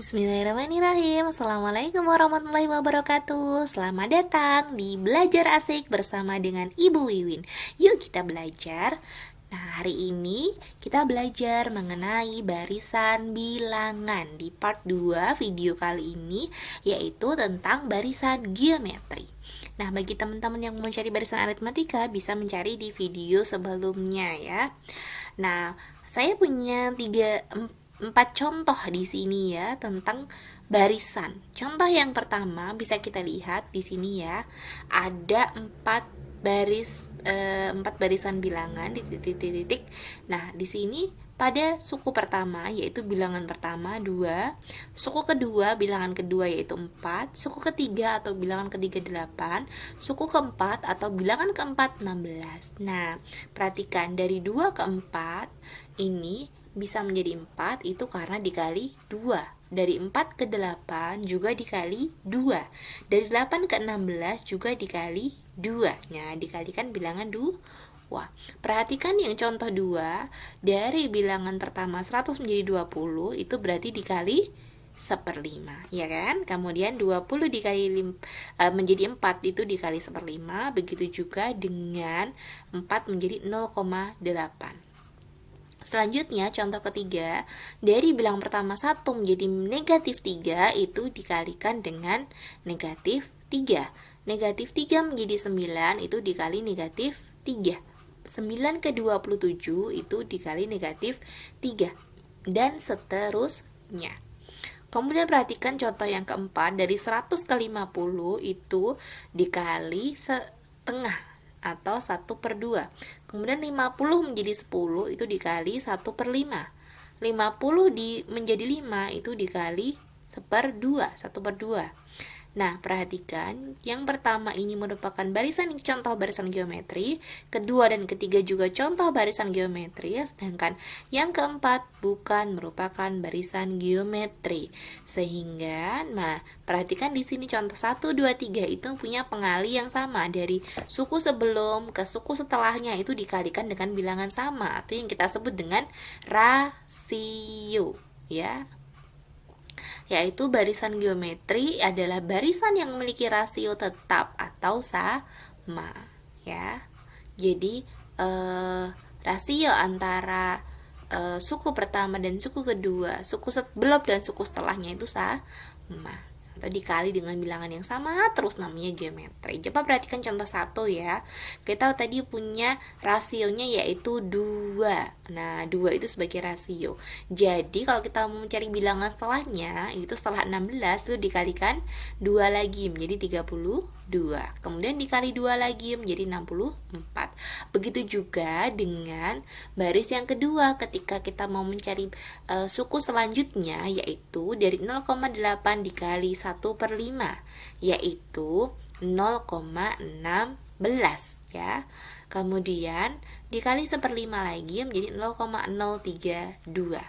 Bismillahirrahmanirrahim. Assalamualaikum warahmatullahi wabarakatuh. Selamat datang di Belajar Asik bersama dengan Ibu Wiwin. Yuk kita belajar. Nah, hari ini kita belajar mengenai barisan bilangan di part 2 video kali ini, yaitu tentang barisan geometri. Nah, bagi teman-teman yang mau mencari barisan aritmatika bisa mencari di video sebelumnya ya. Nah, saya punya 4 contoh di sini ya tentang barisan. Contoh yang pertama bisa kita lihat di sini ya. Ada 4 barisan bilangan di titik-titik. Nah, di sini pada suku pertama yaitu bilangan pertama 2, suku kedua bilangan kedua yaitu 4, suku ketiga atau bilangan ketiga 8, suku keempat atau bilangan keempat 16. Nah, perhatikan dari 2 ke 4 ini bisa menjadi 4 itu karena dikali 2. Dari 4 ke 8 juga dikali 2. Dari 8 ke 16 juga dikali 2. Nah, dikalikan bilangan 2. Wah, perhatikan yang contoh 2. Dari bilangan pertama 100 menjadi 20 itu berarti dikali 1/5, ya kan? Kemudian 20 dikali menjadi 4 itu dikali 1/5. Begitu juga dengan 4 menjadi 0,8. Selanjutnya contoh ketiga, dari bilangan pertama 1 menjadi negatif 3 itu dikalikan dengan negatif 3. Negatif 3 menjadi 9 itu dikali negatif 3. 9 ke 27 itu dikali negatif 3. Dan seterusnya. Kemudian perhatikan contoh yang keempat, dari 100 ke 50 itu dikali setengah atau 1/2. Kemudian 50 menjadi 10 itu dikali 1/5. 50 menjadi 5 itu dikali 1/2. Nah, perhatikan yang pertama ini merupakan contoh barisan geometri, kedua dan ketiga juga contoh barisan geometri, sedangkan yang keempat bukan merupakan barisan geometri. Sehingga, nah, perhatikan di sini contoh 1, 2, 3 itu punya pengali yang sama, dari suku sebelum ke suku setelahnya itu dikalikan dengan bilangan sama atau yang kita sebut dengan rasio, ya. Yaitu barisan geometri adalah barisan yang memiliki rasio tetap atau sama, ya. Jadi rasio antara suku pertama dan suku kedua, suku sebelum dan suku setelahnya itu sama atau dikali dengan bilangan yang sama, terus namanya geometri. Coba perhatikan contoh 1 ya. Kita tadi punya rasionya yaitu 2. Nah, 2 itu sebagai rasio. Jadi kalau kita mau mencari bilangan setelahnya, itu setelah 16 itu dikalikan 2 lagi menjadi 32. Kemudian dikali 2 lagi menjadi 64. Begitu juga dengan baris yang kedua ketika kita mau mencari suku selanjutnya, yaitu dari 0,8 dikali 1/5, yaitu 0,16 ya. Kemudian dikali 1/5 lagi menjadi 0,032.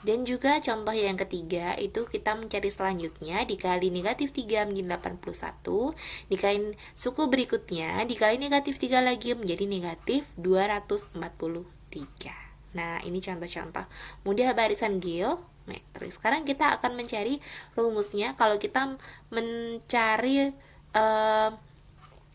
Dan juga contoh yang ketiga itu kita mencari selanjutnya dikali negatif 3 menjadi 81, dikali suku berikutnya dikali negatif 3 lagi menjadi negatif 243. Nah, ini contoh-contoh mudah barisan geometri. Sekarang kita akan mencari rumusnya. Kalau kita mencari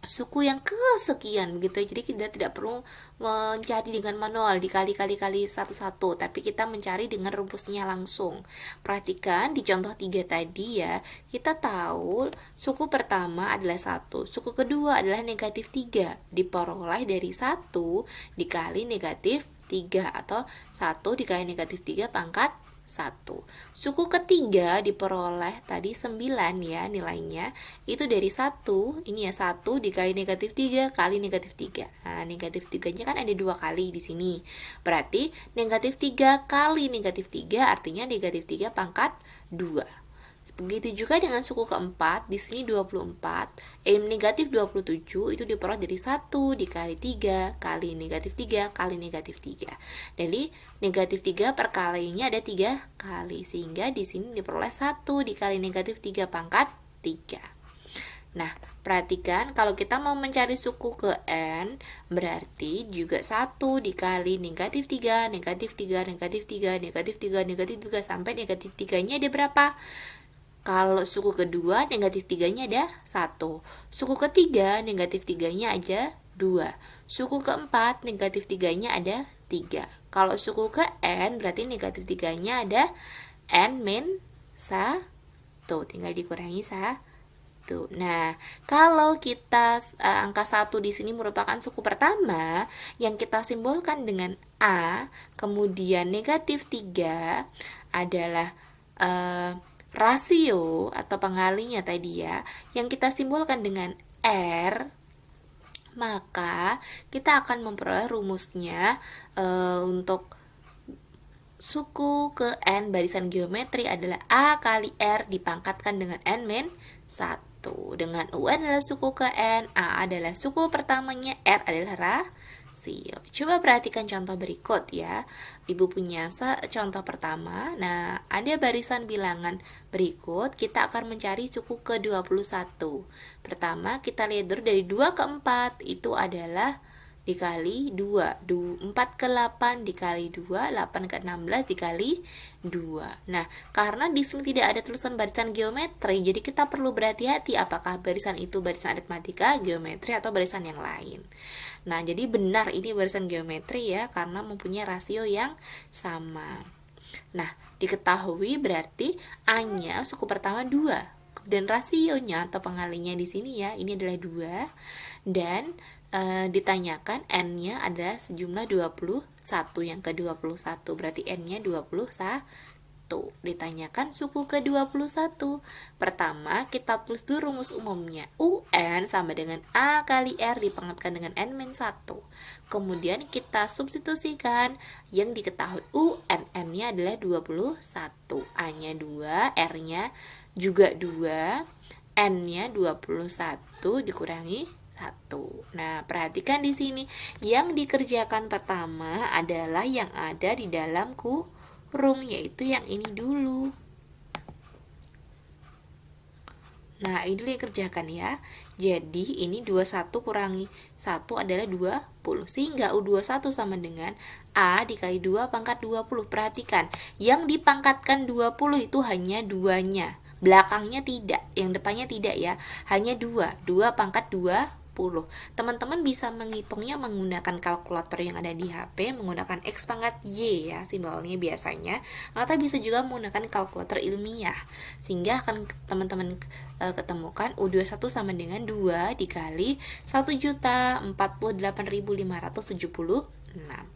suku yang kesekian begitu, jadi kita tidak perlu mencari dengan manual dikali-kali satu-satu, tapi kita mencari dengan rumusnya langsung. Perhatikan di contoh 3 tadi ya, kita tahu suku pertama adalah 1, suku kedua adalah negatif 3, diperoleh dari 1 dikali negatif 3 atau 1 dikali negatif 3 pangkat 1. Suku ketiga diperoleh tadi 9 ya nilainya, itu dari 1, ini ya 1 dikali negatif 3 kali negatif 3. Nah, negatif 3-nya kan ada 2 kali di sini. Berarti negatif 3 kali negatif 3 artinya negatif 3 pangkat 2. Begitu juga dengan suku keempat, di sini 24, negatif 27 itu diperoleh dari 1 dikali 3 kali negatif 3 kali negatif 3. Jadi negatif 3 perkaliannya ada 3 kali, sehingga di sini diperoleh 1 dikali negatif 3 pangkat 3. Nah, perhatikan kalau kita mau mencari suku ke N, berarti juga 1 dikali negatif 3, negatif 3, negatif 3, negatif 3, negatif 3, sampai negatif 3-nya ada berapa? Kalau suku kedua, negatif 3-nya ada 1. Suku ketiga, negatif 3-nya aja 2. Suku keempat, negatif 3-nya ada 3. Kalau suku ke N, berarti negatif 3-nya ada N min 1. Tinggal dikurangi 1. Nah, kalau kita angka 1 di sini merupakan suku pertama yang kita simbolkan dengan A, kemudian negatif 3 adalah rasio atau pengalinya tadi ya, yang kita simbolkan dengan R, maka kita akan memperoleh rumusnya untuk suku ke N barisan geometri adalah A kali R dipangkatkan dengan N min 1. Dengan UN adalah suku ke N, A adalah suku pertamanya, R adalah rasio. Coba perhatikan contoh berikut ya. Ibu punya contoh pertama. Nah, ada barisan bilangan berikut. Kita akan mencari suku ke 21. Pertama, kita lihat dulu dari 2 ke 4. Itu adalah dikali 2, 4 ke 8 dikali 2, 8 ke 16 dikali 2. Nah, karena di sini tidak ada tulisan barisan geometri, jadi kita perlu berhati-hati apakah barisan itu barisan aritmatika, geometri, atau barisan yang lain. Nah, jadi benar ini barisan geometri ya, karena mempunyai rasio yang sama. Nah, diketahui berarti A-nya suku pertama 2. Dan rasionya atau pengalinya di sini ya, ini adalah 2. Dan ditanyakan N-nya adalah sejumlah 21, yang ke-21 berarti N-nya 21. Ditanyakan suku ke-21. Pertama, kita tulis dulu rumus umumnya. UN sama dengan A kali R dipangkatkan dengan N-1. Kemudian kita substitusikan yang diketahui UN, N-nya adalah 21, A-nya 2, R-nya juga 2, N-nya 21 dikurangi 1. Nah, perhatikan di sini yang dikerjakan pertama adalah yang ada di dalam kurung, yaitu yang ini dulu. Nah, ini dulu yang kerjakan ya. Jadi, ini 21 kurangi 1 adalah 20. Sehingga U21 sama dengan A dikali 2 pangkat 20. Perhatikan, yang dipangkatkan 20 itu hanya 2-nya. Belakangnya tidak, yang depannya tidak ya. Hanya 2. 2 pangkat 20. Teman-teman bisa menghitungnya menggunakan kalkulator yang ada di HP, menggunakan X pangkat Y ya, simbolnya biasanya, atau bisa juga menggunakan kalkulator ilmiah, sehingga akan teman-teman ketemukan U21 sama dengan 2 dikali 1.048.576.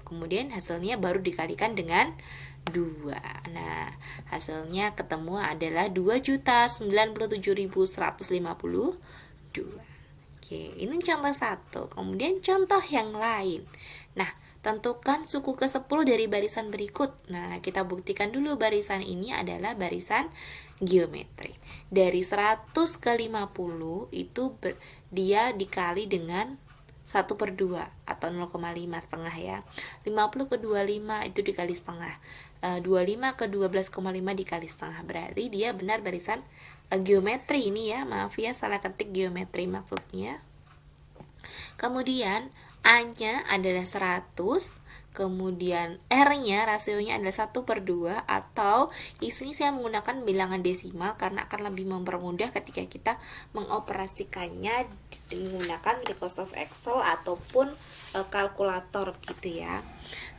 Kemudian hasilnya baru dikalikan dengan 2. Nah, hasilnya ketemu adalah 2.097.152. Oke, ini contoh 1. Kemudian contoh yang lain. Nah, tentukan suku ke-10 dari barisan berikut. Nah, kita buktikan dulu barisan ini adalah barisan geometri. Dari 100 ke 50 itu dia dikali dengan 1/2 atau 0,5 setengah ya. 50 ke 25 itu dikali setengah. 25 ke 12,5 dikali setengah. Berarti dia benar barisan geometri ini ya. Maaf ya, salah ketik geometri maksudnya. Kemudian A-nya adalah 100, kemudian R-nya rasionya adalah 1/2, atau di sini saya menggunakan bilangan desimal karena akan lebih mempermudah ketika kita mengoperasikannya menggunakan Microsoft Excel ataupun kalkulator gitu ya.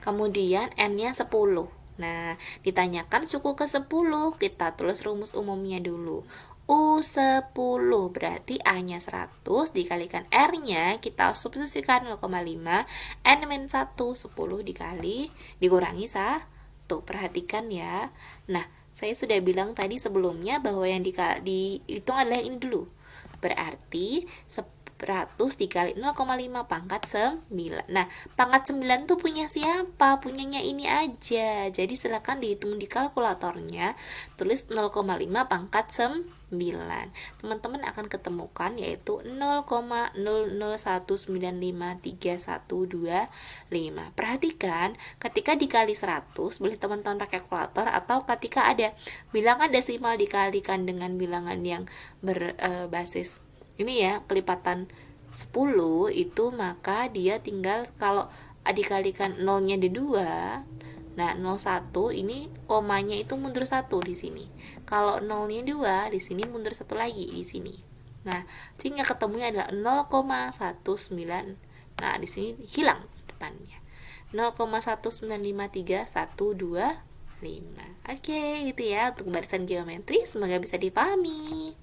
Kemudian N-nya 10. Nah, ditanyakan suku ke-10, kita tulis rumus umumnya dulu. U10 berarti A-nya 100 dikalikan R-nya, kita substitusikan 0,5, N-1, 10 dikurangi 1. Perhatikan ya. Nah, saya sudah bilang tadi sebelumnya bahwa yang dihitung adalah ini dulu. Berarti 100 dikali 0,5 pangkat 9. Nah, pangkat 9 tuh punya siapa? Punyanya ini aja. Jadi silakan dihitung di kalkulatornya. Tulis 0,5 pangkat 9. Teman-teman akan ketemukan yaitu 0,00195325. Perhatikan, ketika dikali 100 boleh teman-teman pakai kalkulator, atau ketika ada bilangan desimal dikalikan dengan bilangan yang berbasis ini ya, kelipatan 10 itu, maka dia tinggal kalau dikalikan nolnya di 2. Nah, 01 ini komanya itu mundur 1 di sini. Kalau nolnya 2 di sini mundur 1 lagi di sini. Nah, sehingga ketemunya adalah 0,19. Nah, di sini hilang depannya. 0,1953125. Oke, gitu ya untuk barisan geometri, semoga bisa dipahami.